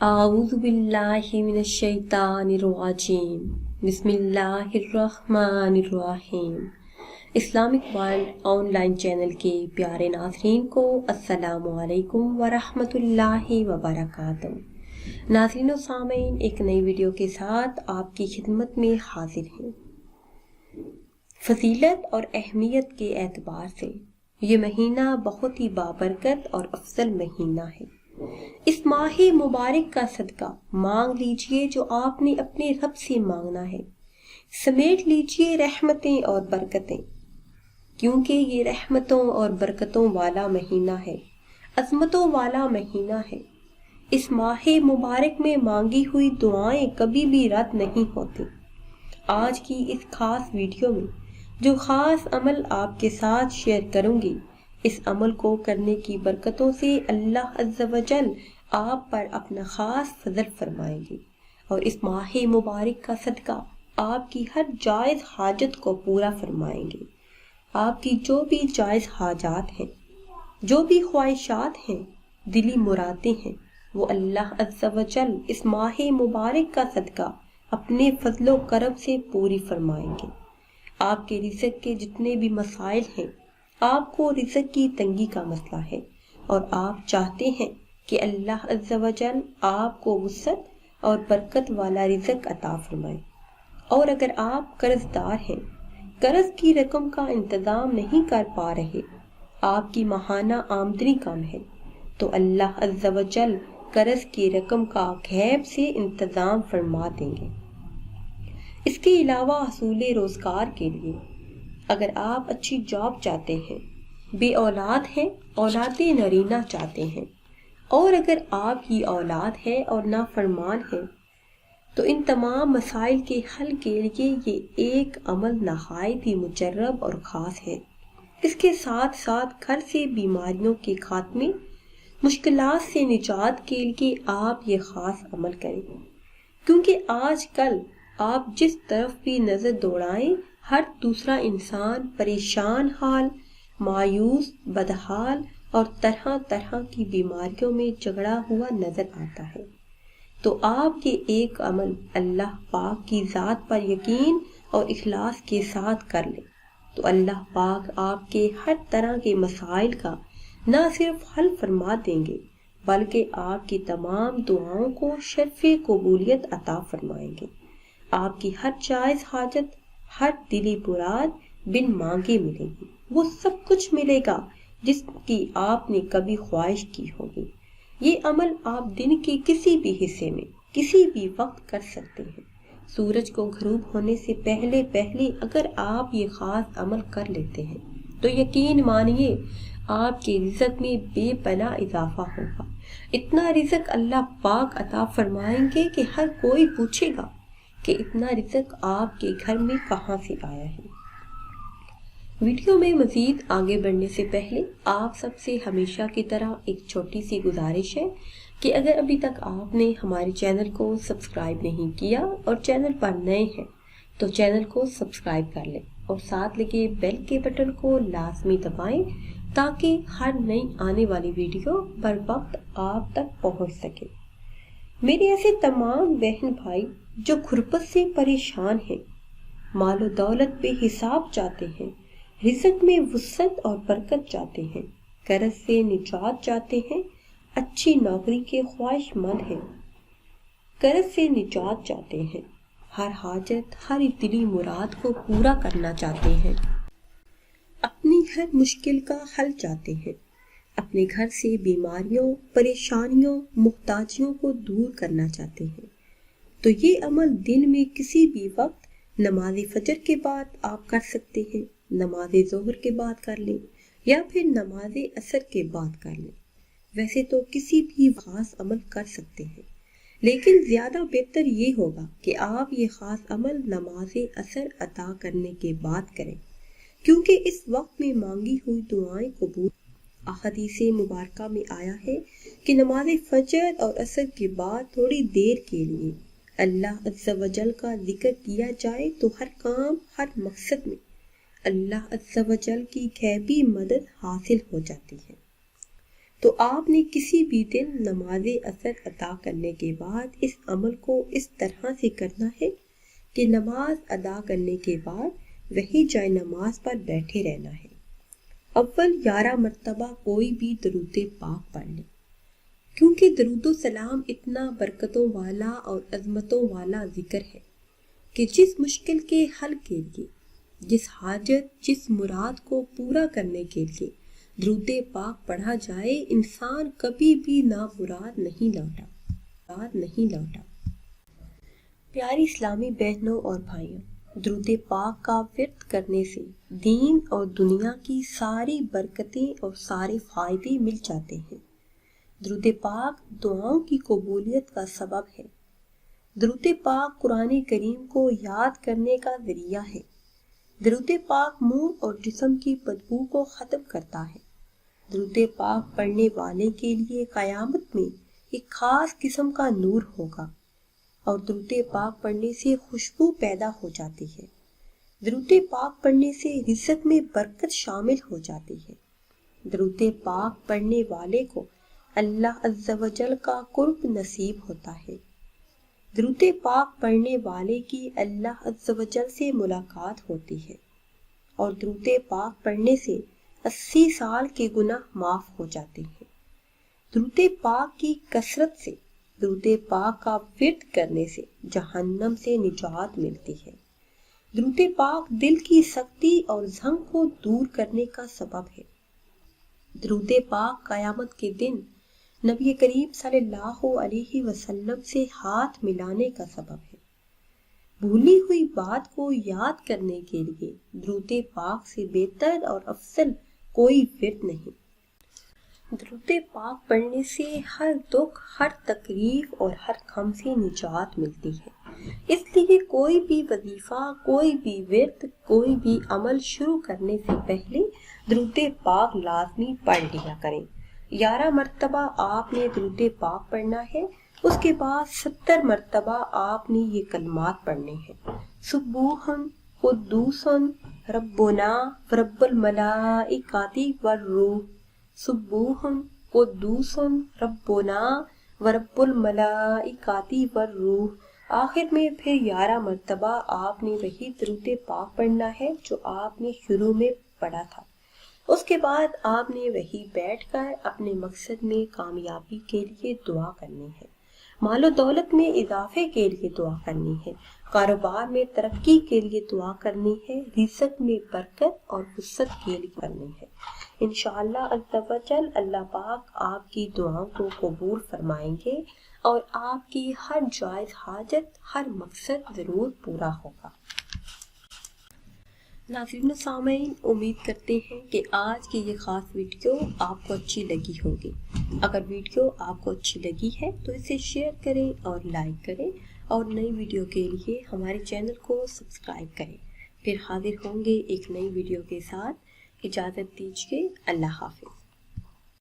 اعوذ باللہ من الشیطان الرجیم بسم اللہ الرحمن الرحیم۔ Islamic world on line channel کے پیارے ناظرین کو السلام علیکم ورحمۃ اللہ وبرکاتہ۔ ناظرین و سامعین، ایک نئی ویڈیو کے ساتھ آپ کی خدمت میں حاضر ہیں۔ فضیلت اور اہمیت کے اعتبار سے یہ مہینہ بہت ہی بابرکت اور افضل مہینہ ہے۔ اس ماہ مبارک کا صدقہ مانگ لیجئے جو آپ نے اپنے رب سے مانگنا ہے، سمیٹ لیجئے رحمتیں اور برکتیں، کیونکہ یہ رحمتوں اور برکتوں والا مہینہ ہے، عظمتوں والا مہینہ ہے۔ اس ماہ مبارک میں مانگی ہوئی دعائیں کبھی بھی رد نہیں ہوتی۔ آج کی اس خاص ویڈیو میں جو خاص عمل آپ کے ساتھ شیئر کروں گی، اس عمل کو کرنے کی برکتوں سے اللہ عز و جل آپ پر اپنا خاص فضل فرمائیں گے، اور اس ماہ مبارک کا صدقہ آپ کی ہر جائز حاجت کو پورا فرمائیں گے۔ آپ کی جو بھی جائز حاجات ہیں، جو بھی خواہشات ہیں، دلی مرادیں ہیں، وہ اللہ عز و جل اس ماہ مبارک کا صدقہ اپنے فضل و کرم سے پوری فرمائیں گے۔ آپ کے رزق کے جتنے بھی مسائل ہیں، آپ کو رزق کی تنگی کا مسئلہ ہے اور آپ چاہتے ہیں کہ اللہ عز و جل آپ کو وسعت اور برکت والا رزق عطا فرمائے، اور اگر آپ قرض دار ہیں، قرض کی رقم کا انتظام نہیں کر پا رہے، آپ کی ماہانہ آمدنی کم ہے، تو اللہ عز و جل قرض کی رقم کا غیب سے انتظام فرما دیں گے۔ اس کے علاوہ حصول روزگار کے لیے اگر آپ اچھی جاب چاہتے ہیں، بے اولاد ہیں، اولاد نرینہ چاہتے ہیں، اور اگر آپ کی اولاد ہے اور نافرمان ہے، تو ان تمام مسائل کے حل کے لیے یہ ایک عمل نہایت ہی مجرب اور خاص ہے۔ اس کے ساتھ ساتھ گھر سے بیماریوں کے خاتمے، مشکلات سے نجات کے لیے آپ یہ خاص عمل کریں، کیونکہ آج کل آپ جس طرف بھی نظر دوڑائیں، ہر دوسرا انسان پریشان حال، مایوس، بدحال اور طرح طرح کی بیماریوں میں جگڑا ہوا نظر آتا ہے۔ تو آپ یہ ایک عمل اللہ پاک کی ذات پر یقین اور اخلاص کے ساتھ کر لیں، تو اللہ پاک آپ کے ہر طرح کے مسائل کا نہ صرف حل فرما دیں گے، بلکہ آپ کی تمام دعاؤں کو شرف قبولیت عطا فرمائیں گے۔ آپ کی ہر جائز حاجت، ہر دلی مراد بن مانگے ملے گی، وہ سب کچھ ملے گا جس کی آپ نے کبھی خواہش کی ہوگی۔ یہ عمل آپ دن کے کسی بھی حصے میں کسی بھی وقت کر سکتے ہیں۔ سورج کو غروب ہونے سے پہلے اگر آپ یہ خاص عمل کر لیتے ہیں تو یقین مانیے آپ کے رزق میں بے پناہ اضافہ ہوگا۔ اتنا رزق اللہ پاک عطا فرمائیں گے کہ ہر کوئی پوچھے گا کہ اتنا رزق آپ کے گھر میں کہاں سے آیا ہے۔ ویڈیو میں مزید آگے بڑھنے سے پہلے آپ سب سے ہمیشہ کی طرح ایک چھوٹی سی گزارش ہے کہ اگر ابھی تک آپ نے ہمارے چینل کو سبسکرائب نہیں کیا اور چینل پر نئے ہیں تو چینل کو سبسکرائب کر لیں اور ساتھ لگے بیل کے بٹن کو لازمی دبائیں تاکہ ہر نئی آنے والی ویڈیو بر وقت آپ تک پہنچ سکے۔ میرے ایسے تمام بہن بھائی جو غربت سے پریشان ہیں، مال و دولت بے حساب چاہتے ہیں، رزق میں وسعت اور برکت چاہتے ہیں، قرض سے نجات چاہتے ہیں، اچھی نوکری کے خواہش مند ہیں، قرض سے نجات چاہتے ہیں، ہر حاجت، ہر دلی مراد کو پورا کرنا چاہتے ہیں، اپنی ہر مشکل کا حل چاہتے ہیں، اپنے گھر سے بیماریوں، پریشانیوں، محتاجیوں کو دور کرنا چاہتے ہیں، تو یہ عمل دن میں کسی بھی وقت نماز فجر کے بعد آپ کر سکتے ہیں، نماز ظہر کے بعد کر لیں یا پھر نماز عصر کے بعد کر لیں۔ ویسے تو کسی بھی خاص عمل کر سکتے ہیں، لیکن زیادہ بہتر یہ ہوگا کہ آپ یہ خاص عمل نماز عصر ادا کرنے کے بعد کریں، کیونکہ اس وقت میں مانگی ہوئی دعائیں قبول۔ احادیث مبارکہ میں آیا ہے کہ نماز فجر اور عصر کے بعد تھوڑی دیر کے لیے اللہ عز و جل کا ذکر کیا جائے تو ہر کام، ہر مقصد میں اللہ عز و جل کی غیبی مدد حاصل ہو جاتی ہے۔ تو آپ نے کسی بھی دن نماز اثر ادا کرنے کے بعد اس عمل کو اس طرح سے کرنا ہے کہ نماز ادا کرنے کے بعد وہی جائے نماز پر بیٹھے رہنا ہے۔ اول 11 مرتبہ کوئی بھی درود پاک پڑھ لیں، کیونکہ درود و سلام اتنا برکتوں والا اور عظمتوں والا ذکر ہے کہ جس مشکل کے حل کے لیے، جس حاجت، جس مراد کو پورا کرنے کے لیے درود پاک پڑھا جائے، انسان کبھی بھی نامراد نہیں لوٹا۔ پیاری اسلامی بہنوں اور بھائیوں، درود پاک کا ورد کرنے سے دین اور دنیا کی ساری برکتیں اور سارے فائدے مل جاتے ہیں۔ درود پاک دعاؤں کی قبولیت کا سبب ہے۔ درود پاک قرآن کریم کو یاد کرنے کا ذریعہ ہے۔ درود پاک منہ اور جسم کی بدبو کو ختم کرتا ہے۔ درود پاک پڑھنے والے کے لیے قیامت میں ایک خاص قسم کا نور ہوگا اور درود پاک پڑھنے سے خوشبو پیدا ہو جاتی ہے۔ درود پاک پڑھنے سے رزق میں برکت شامل ہو جاتی ہے۔ درود پاک پڑھنے والے کو اللہ عز و جل کا قرب نصیب ہوتا ہے۔ درود پاک پڑھنے والے کی اللہ عز و جل سے ملاقات ہوتی ہے اور درود پاک پڑھنے سے 80 سال کے گناہ معاف ہو جاتے ہیں۔ درود پاک کی کثرت سے، درود پاک کا ورد کرنے سے جہنم سے نجات ملتی ہے۔ درود پاک دل کی سختی اور زنگ کو دور کرنے کا سبب ہے۔ درود پاک قیامت کے دن نبی کریم صلی اللہ علیہ وسلم سے ہاتھ ملانے کا سبب ہے۔ بھولی ہوئی بات کو یاد کرنے کے لیے درود پاک سے بہتر اور افضل کوئی ورد نہیں۔ درود پاک پڑھنے سے ہر دکھ، ہر تکلیف اور ہر غم سے نجات ملتی ہے۔ اس لیے کوئی بھی وظیفہ، کوئی بھی ورد، کوئی بھی عمل شروع کرنے سے پہلے درود پاک لازمی پڑھ لیا کریں۔ 11 مرتبہ آپ نے درود پاک پڑھنا ہے، اس کے بعد 70 مرتبہ آپ نے یہ کلمات پڑھنے ہیں: سبوح قدوس ربنا ورب الملائکۃ والروح، سبوح قدوس ربنا ورب الملائکۃ والروح۔ آخر میں پھر 11 مرتبہ آپ نے وہی درود پاک پڑھنا ہے جو آپ نے شروع میں پڑھا تھا۔ اس کے بعد آپ نے وہی بیٹھ کر اپنے مقصد میں کامیابی کے لیے دعا کرنی ہے، مال و دولت میں اضافے کے لیے دعا کرنی ہے، کاروبار میں ترقی کے لیے دعا کرنی ہے، رزق میں برکت اور وسعت کے لیے کرنی ہے۔ انشاءاللہ عز و جل اللہ پاک آپ کی دعاؤں کو قبول فرمائیں گے اور آپ کی ہر جائز حاجت، ہر مقصد ضرور پورا ہوگا۔ ناظرین و سامعین، امید کرتے ہیں کہ آج کی یہ خاص ویڈیو آپ کو اچھی لگی ہوگی۔ اگر ویڈیو آپ کو اچھی لگی ہے تو اسے شیئر کریں اور لائک کریں اور نئی ویڈیو کے لیے ہمارے چینل کو سبسکرائب کریں۔ پھر حاضر ہوں گے ایک نئی ویڈیو کے ساتھ۔ اجازت دیجیے، اللہ حافظ۔